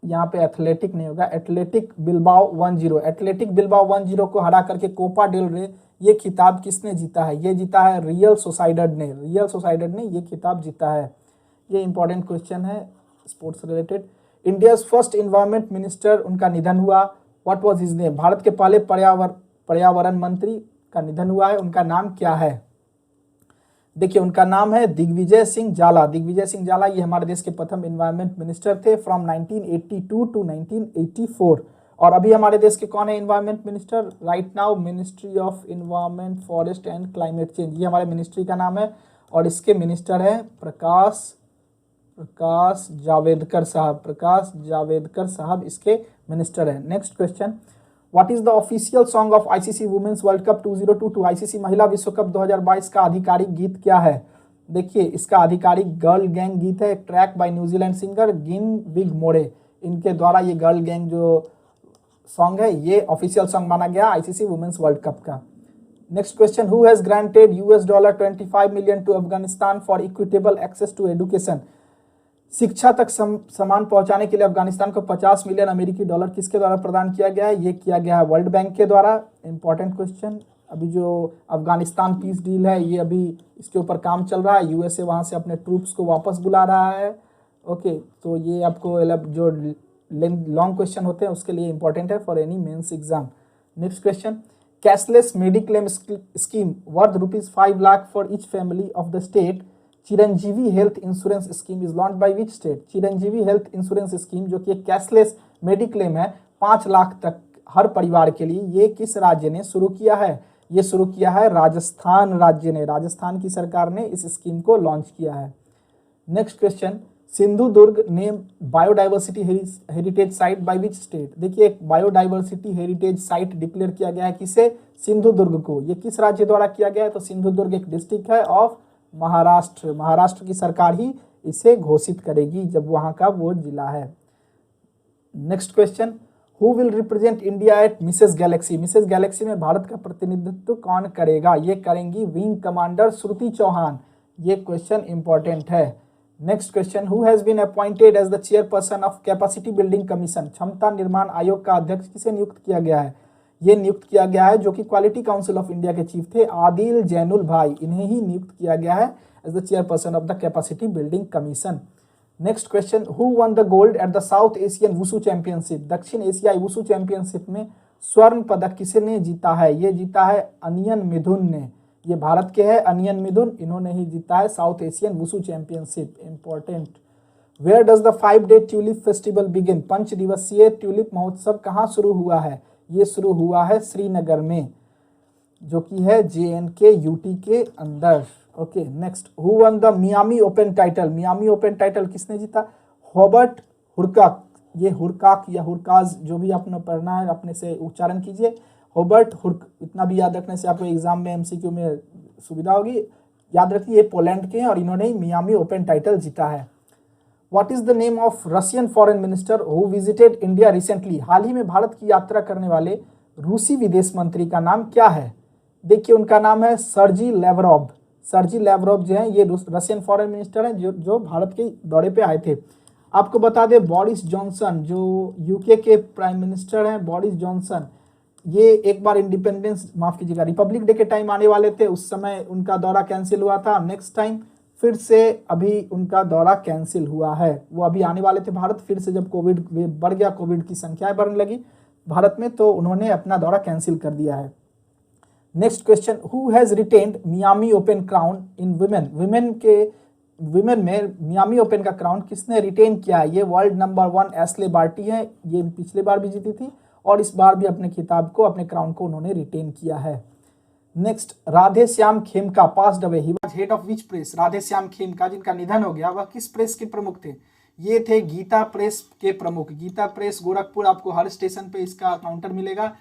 यहाँ पे एथलेटिक नहीं होगा, एथलेटिक बिल्बाओ 1-0। एथलेटिक बिल्बाओ 1-0 को हरा करके कोपा डेल रे ये खिताब किसने जीता है? ये जीता है रियल सोसाइडेड ने। रियल सोसाइडेड ने ये खिताब जीता है। ये इंपॉर्टेंट क्वेश्चन है sports related. India first environment minister, उनका निधन हुआ। What was his name? Bharat के पहले पर्यावरण मंत्री का निधन हुआ है, उनका नाम क्या है? देखिए उनका नाम है दिग्विजय सिंह जाला। दिग्विजय सिंह जाला ये हमारे देश के प्रथम इन्वायरमेंट मिनिस्टर थे फ्रॉम 1982 टू 1984। और अभी हमारे देश के कौन है environment minister? Right now ministry of environment, forest and climate change, ये हमारे मिनिस्ट्री का नाम है। और इसके मिनिस्टर है प्रकाश जावड़ेकर साहब। प्रकाश जावड़ेकर साहब इसके मिनिस्टर है। Next question, what is the official song of ICC women's world cup 2022? ICC महिला विश्व कप 2022 का आधिकारिक गीत क्या है? देखिए इसका आधिकारिक गर्ल गैंग गीत है, ट्रैक बाय न्यूजीलैंड सिंगर गिन विग मोरे। इनके द्वारा ये गर्ल गैंग जो सॉन्ग है ये ऑफिशियल सॉन्ग माना गया आईसीसी वुमेन्स वर्ल्ड कप का। Next question, who has granted $25 million to Afghanistan for equitable access to education? शिक्षा तक समान पहुंचाने के लिए अफगानिस्तान को $50 मिलियन अमेरिकी डॉलर किसके द्वारा प्रदान किया गया है? ये किया गया है वर्ल्ड बैंक के द्वारा। इंपॉर्टेंट क्वेश्चन, अभी जो अफगानिस्तान पीस डील है ये अभी इसके ऊपर काम चल रहा है। यूएसए वहां से अपने ट्रूप्स को वापस बुला रहा है। ओके, तो ये आपको जो लॉन्ग क्वेश्चन होते हैं उसके लिए इंपॉर्टेंट है for any mains exam. Next question, cashless mediclaim scheme worth ₹5 lakh for each family of the state Chiranjeevi health insurance scheme is launch by which state? Chiranjeevi health insurance scheme जो कि एक कैशलेस मेडिक्लेम है 5 लाख तक हर परिवार के लिए, ये किस राज्य ने शुरू किया है? ये शुरू किया है राजस्थान राज्य ने। राजस्थान की सरकार ने इस स्कीम को लॉन्च किया है। Next question, Sindhudurg name biodiversity heritage site bye which state? देखिए एक बायोडाइवर्सिटी हेरिटेज साइट डिक्लेयर किया गया है किसे? सिंधुदुर्ग को। ये किस राज्य द्वारा किया गया है? तो सिंधुदुर्ग एक डिस्ट्रिक्ट है ऑफ महाराष्ट्र। महाराष्ट्र की सरकार ही इसे घोषित करेगी जब वहां का वो जिला है। Next question, who will represent India at Mrs Galaxy? Mrs Galaxy में भारत का प्रतिनिधित्व कौन करेगा? ये करेंगी विंग कमांडर श्रुति चौहान। ये क्वेश्चन इंपॉर्टेंट है। Next question, who has been appointed as the chairperson of capacity building commission? क्षमता निर्माण आयोग का अध्यक्ष किसे नियुक्त किया गया है? ये नियुक्त किया गया है जो कि क्वालिटी काउंसिल ऑफ इंडिया के चीफ थे आदिल जैनुल भाई, इन्हें ही नियुक्त किया गया है as the chairperson of the Capacity building Commission. Next question, who won the gold at the South Asian wushu championship? दक्षिण एशियाई वुसु चैंपियनशिप में स्वर्ण पदक किसने जीता है? ये जीता है अनियन मिथुन ने। ये भारत के हैं अनियन मिथुन, इन्होंने ही जीता है South Asian wushu championship. Important, where does the 5-day tulip festival begin? 5 दिवसीय ट्यूलिप महोत्सव कहाँ शुरू हुआ है? ये शुरू हुआ है श्रीनगर में, जो कि है JNK UT के अंदर। Okay, next, who won the Miami open title? Miami open title किसने जीता? हॉबर्ट हुरकाक। ये हुरकाक या हुरकाज जो भी आपने पढ़ना है अपने से उच्चारण कीजिए, हॉबर्ट हुर्क। इतना भी याद रखने से आपको एग्जाम में MCQ में सुविधा होगी। याद रखिए ये पोलैंड के हैं और इन्होंने मियामी ओपन टाइटल जीता है। What is the name of Russian foreign minister who visited India recently? हाल ही में भारत की यात्रा करने वाले रूसी विदेश मंत्री का नाम क्या है? देखिए उनका नाम है सर्जी लेवरोव। सर्जी लेवरोव जो है ये रशियन फॉरेन मिनिस्टर हैं जो भारत के दौरे पे आए थे। आपको बता दें बोरिस जॉनसन जो यूके के प्राइम मिनिस्टर हैं, बोरिस जॉनसन, ये एक बार इंडिपेंडेंस माफ कीजिएगा रिपब्लिक डे के टाइम आने वाले थे, उस समय उनका दौरा कैंसिल हुआ था। नेक्स्ट टाइम फिर से अभी उनका दौरा कैंसिल हुआ है। वो अभी आने वाले थे भारत, फिर से जब कोविड बढ़ गया, कोविड की संख्याएं बढ़ने लगी भारत में, तो उन्होंने अपना दौरा कैंसिल कर दिया है। Next question, who has retained Miami open crown in women? Women में मियामी ओपन का क्राउन किसने रिटेन किया है? ये वर्ल्ड नंबर 1 एशले बार्टी है। ये पिछले बार भी जीती थी और इस बार भी अपने खिताब को, अपने क्राउन को उन्होंने रिटेन किया है। Next, Radhe Shyam Khemka passed away, he was head of which press? Radhe Shyam Khemka जिनका निधन हो गया वह किस प्रेस के प्रमुख थे? ये थे गीता प्रेस के प्रमुख। गीता प्रेस गोरखपुर, आपको हर स्टेशन पे इसका काउंटर मिलेगा,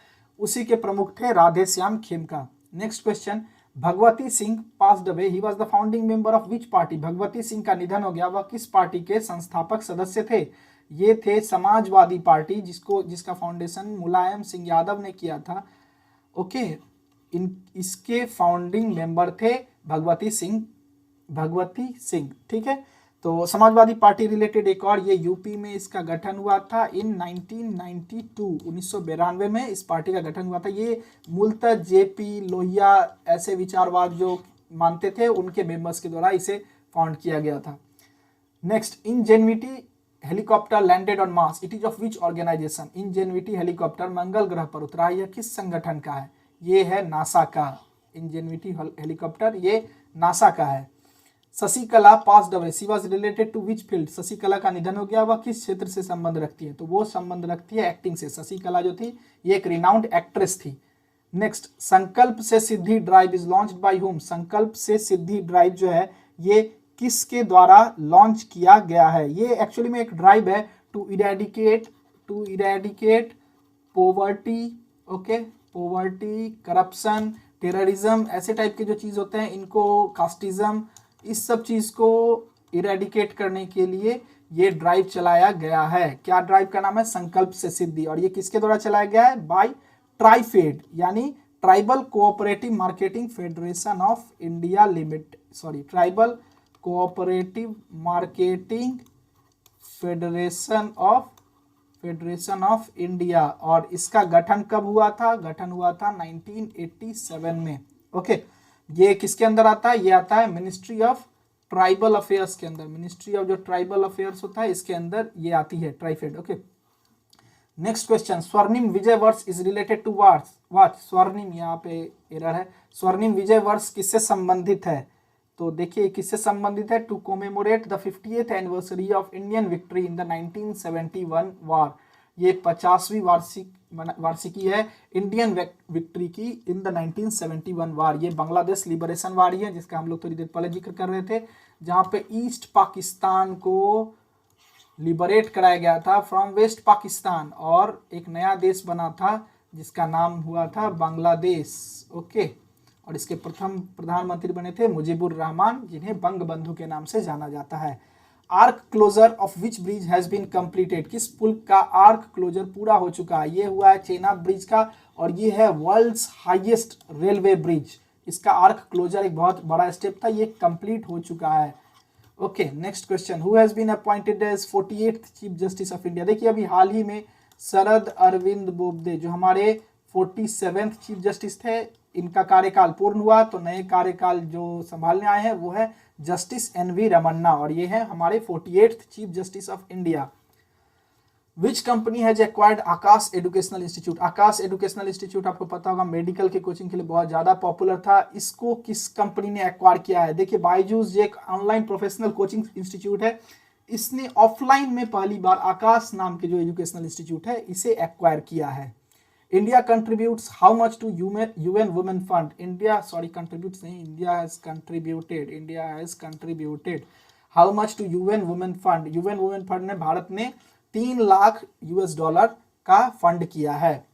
उसी के प्रमुख थे Radhe Shyam Khemka. Next question, Bhagwati Singh passed away, he was the founding member of which party? Bhagwati Singh का निधन हो गया, वह किस पार्टी के संस्थापक सदस्य थे? ये थे समाजवादी पार्टी, जिसका फाउंडेशन मुलायम सिंह यादव ने किया था। ओके, इसके फाउंडिंग मेंबर थे भगवती सिंह भगवती सिंह, ठीक है। तो समाजवादी पार्टी रिलेटेड एक और, ये यूपी में इसका गठन हुआ था इन 1992, 1992 में इस पार्टी का गठन हुआ था। ये मूलतः जेपी लोहिया ऐसे विचारवाद जो मानते थे उनके मेंबर्स के द्वारा इसे फाउंड किया गया था। Next, Ingenuity helicopter landed on Mars, it is of which organisation? Ingenuity helicopter मंगल ग्रह पर उतरा, यह किस संगठन का है? ये है नासा का। इंजेन्युइटी हेलीकॉप्टर ये नासा का है। Shashikala passed away, she was related to which field? Shashikala का निधन हो गया, वह किस क्षेत्र से संबंध रखती है? तो वो संबंध रखती है एक्टिंग से। शशिकला जो थी ये एक रिनाउंड एक्ट्रेस थी। Next, Sankalp se Siddhi drive is launched by whom? Sankalp se Siddhi drive जो है ये किसके द्वारा लॉन्च किया गया है? ये एक्चुअली में एक ड्राइव है to eradicate poverty, okay, poverty, corruption, terrorism, ऐसे टाइप के जो चीज होते हैं इनको, कास्टिज्म, इस सब चीज को इरेडिकेट करने के लिए ये ड्राइव चलाया गया है। क्या ड्राइव का नाम है? संकल्प से सिद्धि। और ये किसके द्वारा चलाया गया है? बाय ट्राइफेड, यानी tribal cooperative marketing federation of India limited, sorry, tribal cooperative marketing federation of India. और इसका गठन कब हुआ था? गठन हुआ था 1987 में, ओके। ये किसके अंदर आता है? ये आता है मिनिस्ट्री ऑफ ट्राइबल अफेयर्स के अंदर। मिनिस्ट्री ऑफ जो ट्राइबल अफेयर्स होता है इसके अंदर ये आती है, ट्राइफेड, ओके। नेक्स्ट क्वेश्चन, स्वर्णिम विजय वर्ष इज रिलेटेड टू व्हाट? स्वर्णिम, यहाँ पे एरर है, स्वर्णिम विजय वर्ष किससे संबंधित है? तो देखिए किससे संबंधित है? To commemorate the 50th anniversary of Indian victory in the 1971 war. ये 50वीं वार्षिकी है इंडियन विक्ट्री की इन द 1971 वार। ये बांग्लादेश लिबरेशन वार ही है जिसका हम लोग थोड़ी देर पहले जिक्र कर रहे थे, जहाँ पे ईस्ट पाकिस्तान को लिबरेट कराया गया था फ्रॉम वेस्ट पाकिस्तान और एक नया देश बना था जिसका नाम हुआ था बांग्लादेश, ओके। और इसके प्रथम प्रधानमंत्री बने थे मुजीबुर रहमान, जिन्हें बंग बंधु के नाम से जाना जाता है। Arch closure of which bridge has been completed? किस पुल का आर्क क्लोजर पूरा हो चुका है? ये हुआ है चेनाब ब्रिज का, और ये है वर्ल्ड्स हाईएस्ट रेलवे ब्रिज। इसका आर्क क्लोजर एक बहुत बड़ा स्टेप था, ये कंप्लीट हो चुका है, okay. Next question, who has been appointed as 48th chief justice of India? देखिए अभी हाल ही में शरद अरविंद बोबडे जो हमारे 47th चीफ जस्टिस थे, इनका कार्यकाल पूर्ण हुआ, तो नए कार्यकाल जो संभालने आए हैं वो है जस्टिस NV रमन्ना, और ये है हमारे 48th chief justice of India. Which company has acquired Akash educational institute? Akash educational institute आपको पता होगा मेडिकल के कोचिंग के लिए बहुत ज्यादा पॉपुलर था। इसको किस कंपनी ने एक्वायर किया है? देखिए बायजूस जो एक ऑनलाइन प्रोफेशनल कोचिंग इंस्टीट्यूट है, इसने ऑफलाइन में पहली बार आकाश नाम के जो एजुकेशनल इंस्टीट्यूट है इसे एक्वायर किया है। India contributes how much to UN women fund? India, sorry contributes नहीं, India has contributed how much to UN women fund? UN women fund ने भारत ने $3 लाख का फंड किया है।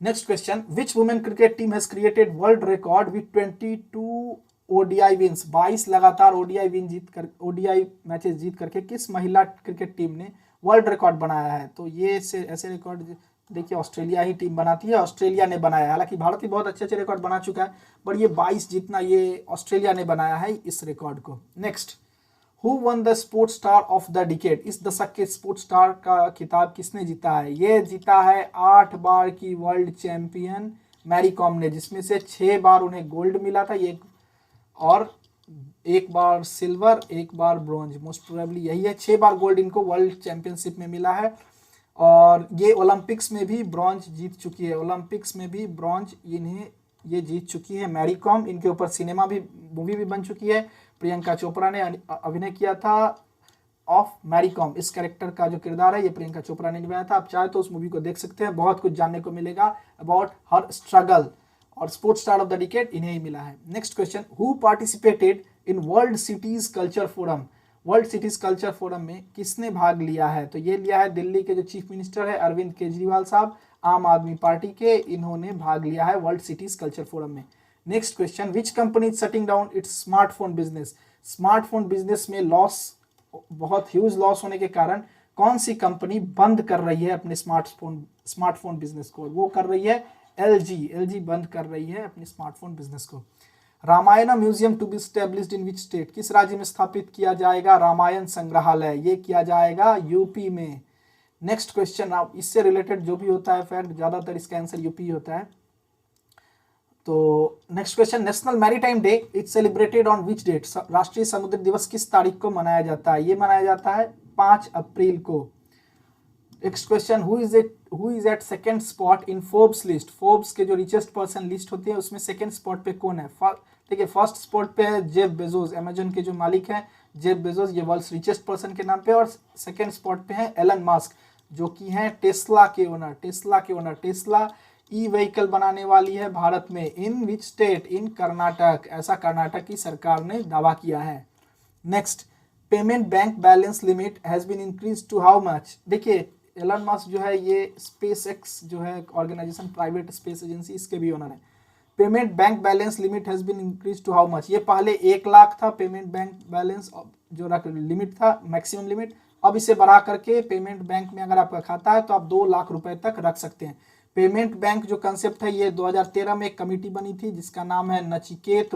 Next question, which women cricket team has created world record with 22 ODI wins? 22 लगातार ODI matches जीत करके किस महिला क्रिकेट टीम ने वर्ल्ड रिकॉर्ड बनाया है? तो ये ऐसे रिकॉर्ड देखिए ऑस्ट्रेलिया ही टीम बनाती है, ऑस्ट्रेलिया ने बनाया है। हालांकि भारत भी बहुत अच्छे रिकॉर्ड बना चुका है, पर ये 22 जीतना ये ऑस्ट्रेलिया ने बनाया है इस रिकॉर्ड को। Next, who won the sports star of the decade? इस दशक के स्पोर्ट्स स्टार का खिताब किसने जीता है? ये जीता है 8 बार की वर्ल्ड चैंपियन मैरी कॉम ने, जिसमें से 6 बार उन्हें गोल्ड मिला था, ये और 1 बार सिल्वर, 1 बार ब्रॉन्ज, मोस्ट प्रोबेबली यही है। 6 बार गोल्ड इनको वर्ल्ड चैंपियनशिप में मिला है, और ये ओलंपिक्स में भी ब्रॉन्ज जीत चुकी है। ओलंपिक्स में भी ब्रॉन्ज इन्हें ये जीत चुकी है मैरी कॉम। इनके ऊपर सिनेमा भी, मूवी भी बन चुकी है। प्रियंका चोपड़ा ने अभिनय किया था ऑफ मैरी कॉम। इस कैरेक्टर का जो किरदार है ये प्रियंका चोपड़ा ने निभाया था। आप चाहे तो उस मूवी को देख सकते हैं, बहुत कुछ जानने को मिलेगा अबाउट हर स्ट्रगल। और sports star of the decade इन्हें ही मिला है। Next question, who participated in world cities culture forum? World cities culture forum में किसने भाग लिया है? तो ये लिया है दिल्ली के जो चीफ मिनिस्टर है अरविंद केजरीवाल साहब, आम आदमी पार्टी के, इन्होंने भाग लिया है वर्ल्ड सिटीज कल्चर फोरम में। Next question, which company is shutting down its smartphone business? Smartphone business में लॉस, बहुत ह्यूज लॉस होने के कारण कौन सी कंपनी बंद कर रही है अपने स्मार्टफोन बिजनेस को? वो कर रही है LG बंद कर रही है अपने स्मार्टफोन बिजनेस को। Ramayan museum to be established in which state, किस राज्य में स्थापित किया जाएगा रामायण संग्रहालय, ये किया जाएगा यूपी में। नेक्स्ट क्वेश्चन, आप इससे रिलेटेड जो भी होता है फैक्ट ज्यादातर इसका आंसर यूपी होता है। तो next question, national maritime day it's celebrated on which date, राष्ट्रीय समुद्र दिवस किस तारीख को मनाया जाता है, ये मनाया जाता है 5 अप्रैल को। Next question, who is at second spot in Forbes list, Forbes के जो रिचेस्ट पर्सन लिस्ट होती है उसमें सेकंड स्पॉट पे कौन है। देखिए फर्स्ट स्पॉट पे है जेफ बेजोस, अमेजन के जो मालिक हैं जेफ बेजोस, ये वर्ल्ड रिचेस्ट पर्सन के नाम पे, और सेकंड स्पॉट पे है एलन मस्क जो कि हैं टेस्ला के ओनर। टेस्ला ई व्हीकल बनाने वाली है भारत में, इन विच स्टेट, इन कर्नाटक, ऐसा कर्नाटक की सरकार ने दावा किया है। Next, payment bank balance limit has been increase to how much, देखिए एलन मस्क जो है ये स्पेस एक्स जो है ऑर्गेनाइजेशन, प्राइवेट स्पेस एजेंसी, इसके भी ओनर है। Payment bank balance limit has been increase to how much, ये पहले 1 लाख था पेमेंट बैंक बैलेंस जो लिमिट था, मैक्सिमम लिमिट, अब इसे बढ़ा करके पेमेंट बैंक में अगर आपका खाता है तो आप 2 लाख रुपए तक रख सकते हैं। पेमेंट बैंक जो कंसेप्ट है ये 2013 में एक कमेटी बनी थी जिसका नाम है नचिकेत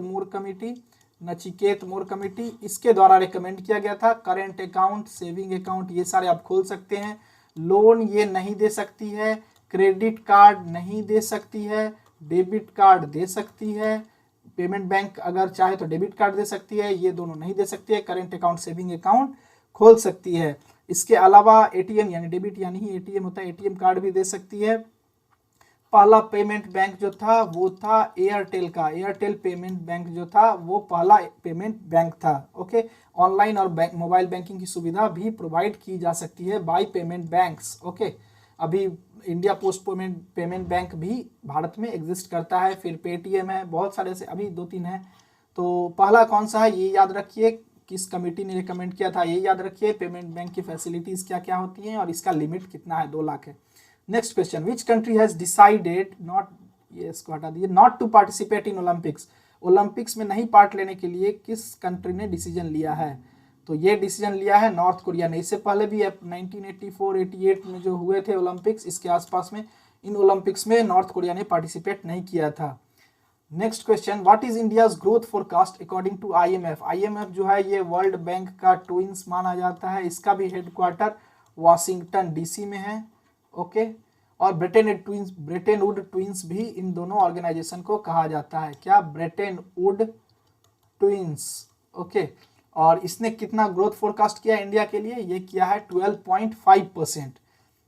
मूर कमेटी, इसके द्वारा रिकमेंड किया गया था। करेंट अकाउंट, सेविंग अकाउंट, ये सारे आप खोल सकते हैं। लोन ये नहीं दे सकती है, क्रेडिट कार्ड नहीं दे सकती है, डेबिट कार्ड दे सकती है। पेमेंट बैंक अगर चाहे तो डेबिट कार्ड दे सकती है, ये दोनों नहीं दे सकती है। करेंट अकाउंट, सेविंग अकाउंट खोल सकती है। इसके अलावा एटीएम यानी डेबिट यानी ही एटीएम होता है, एटीएम कार्ड भी दे सकती है। पहला पेमेंट बैंक जो था वो था एयरटेल का, एयरटेल पेमेंट बैंक जो था वो पहला पेमेंट बैंक था। ओके, ऑनलाइन और मोबाइल बैंकिंग की सुविधा भी प्रोवाइड की जा सकती है बाय पेमेंट बैंक्स। ओके, अभी इंडिया पोस्ट पेमेंट बैंक भी भारत में एग्जिस्ट करता है। फिर पेटीएम है, बहुत सारे से अभी 2-3 हैं। तो पहला कौन सा है ये याद रखिए, किस कमेटी ने रिकमेंड किया था ये याद रखिए। पेमेंट बैंक की फैसिलिटीज क्या क्या होती हैं और इसका लिमिट कितना है, 2 लाख है। Next question, which country has decided not, ये इसको हटा दीजिए, not to participate in Olympics, Olympics में नहीं पार्ट लेने के लिए किस कंट्री ने डिसीजन लिया है। तो ये डिसीजन लिया है नॉर्थ कोरिया ने। इससे पहले भी 1984-88 में जो हुए थे ओलंपिक्स, इसके आसपास में, इन ओलंपिक्स में नॉर्थ कोरिया ने पार्टिसिपेट नहीं किया था। Next question, what is India's growth forecast according to IMF, IMF जो है ये वर्ल्ड बैंक का ट्विंस माना जाता है, इसका भी हेडक्वार्टर वाशिंगटन डीसी में है। ओके, और ब्रेटन वुड ट्विंस भी इन दोनों ऑर्गेनाइजेशन को कहा जाता है, क्या, ब्रेटन वुड ट्विंस। ओके, और इसने कितना ग्रोथ फोरकास्ट किया इंडिया के लिए, ये किया है 12.5%।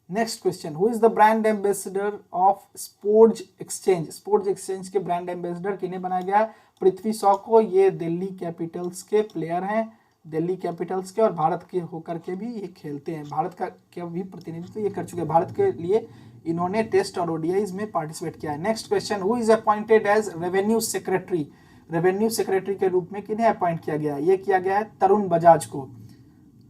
Next question, who is the brand ambassador of sports exchange, sports exchange के ब्रांड एम्बेसडर किन्हें बनाया गया है, पृथ्वी शॉ को। ये दिल्ली कैपिटल्स के प्लेयर हैं, दिल्ली कैपिटल्स के, और भारत के होकर के भी ये खेलते हैं, भारत का भी प्रतिनिधित्व ये कर चुके हैं, भारत के लिए इन्होंने टेस्ट और ओडीआईज में पार्टिसिपेट किया है। Next question, who is appointed as revenue secretary, revenue secretary के रूप में किन्हें अपॉइंट किया गया है, ये किया गया है तरुण बजाज को।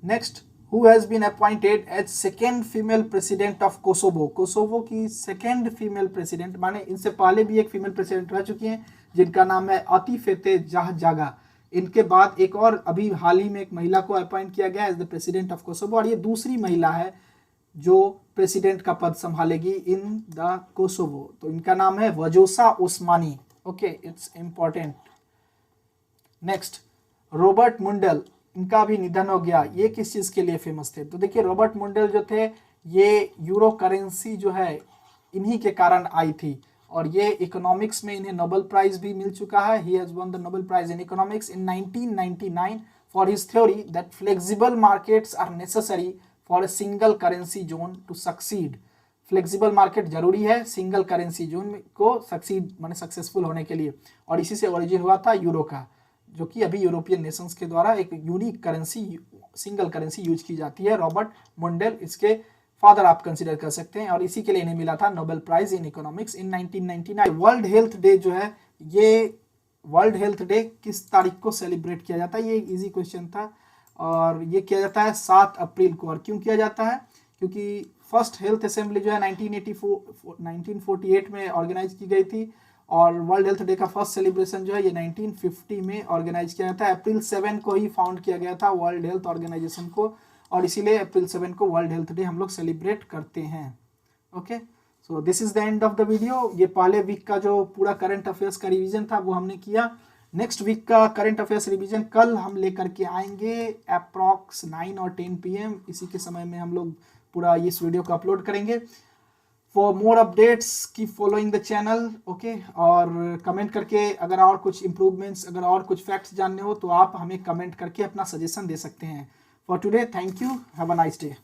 Next, who has been appointed as second female president of Kosovo, Kosovo की सेकेंड फीमेल प्रेसिडेंट, माने इनसे पहले भी एक फीमेल प्रेसिडेंट रह चुकी हैं जिनका नाम है आतिफेते जहाजागा, इनके बाद एक और अभी हाल ही में एक महिला को अपॉइंट किया गया as the president of Kosovo, और ये दूसरी महिला है जो प्रेसिडेंट का पद संभालेगी इन द कोसोवो। तो इनका नाम है Vjosa Osmani. Okay, it's important. Next, Robert Mundell, इनका भी निधन हो गया, ये किस चीज के लिए फेमस थे। तो देखिए रॉबर्ट मुंडल जो थे ये यूरो करेंसी जो है इन्हीं के कारण आई थी, और ये इकोनॉमिक्स में इन्हें नोबेल प्राइज भी मिल चुका है। He has won the Nobel prize in economics in 1999 for his theory that flexible markets are necessary for a single currency zone to succeed. Flexible market जरूरी है सिंगल करेंसी जोन को succeed माने successful होने के लिए, और इसी से ओरिजिन हुआ था यूरो का, जो कि अभी यूरोपियन नेशंस के द्वारा एक unique currency, single currency use की जाती है। रॉबर्ट मुंडल इसके फादर आप कंसीडर कर सकते हैं, और इसी के लिए इन्हें मिला था Nobel prize in economics in 1999। World health day जो है, ये वर्ल्ड हेल्थ डे किस तारीख को सेलिब्रेट किया जाता है, ये इजी क्वेश्चन था, और ये किया जाता है 7 अप्रैल को। और क्यों किया जाता है, क्योंकि फर्स्ट हेल्थ असेंबली जो है 1948 में ऑर्गेनाइज की गई थी, और वर्ल्ड हेल्थ डे का फर्स्ट सेलिब्रेशन जो है ये 1950 में ऑर्गेनाइज किया गया था। अप्रैल 7 को ही फाउंड किया गया था वर्ल्ड हेल्थ ऑर्गेनाइजेशन को, और इसीलिए अप्रैल 7 को वर्ल्ड हेल्थ डे हम लोग सेलिब्रेट करते हैं। Okay, so this is the end of the video. ये पहले वीक का जो पूरा करंट अफेयर्स का रिवीजन था वो हमने किया। नेक्स्ट वीक का करंट अफेयर्स रिवीजन कल हम लेकर के आएंगे अप्रॉक्स 9 और 10 PM। इसी के समय में हम लोग पूरा इस वीडियो को अपलोड करेंगे। फॉर मोर अपडेट्स की फॉलोइंग द चैनल, ओके। और कमेंट करके अगर और कुछ इम्प्रूवमेंट्स, अगर और कुछ फैक्ट्स जानने हो तो आप हमें कमेंट करके अपना सजेशन दे सकते हैं। For today, thank you, have a nice day.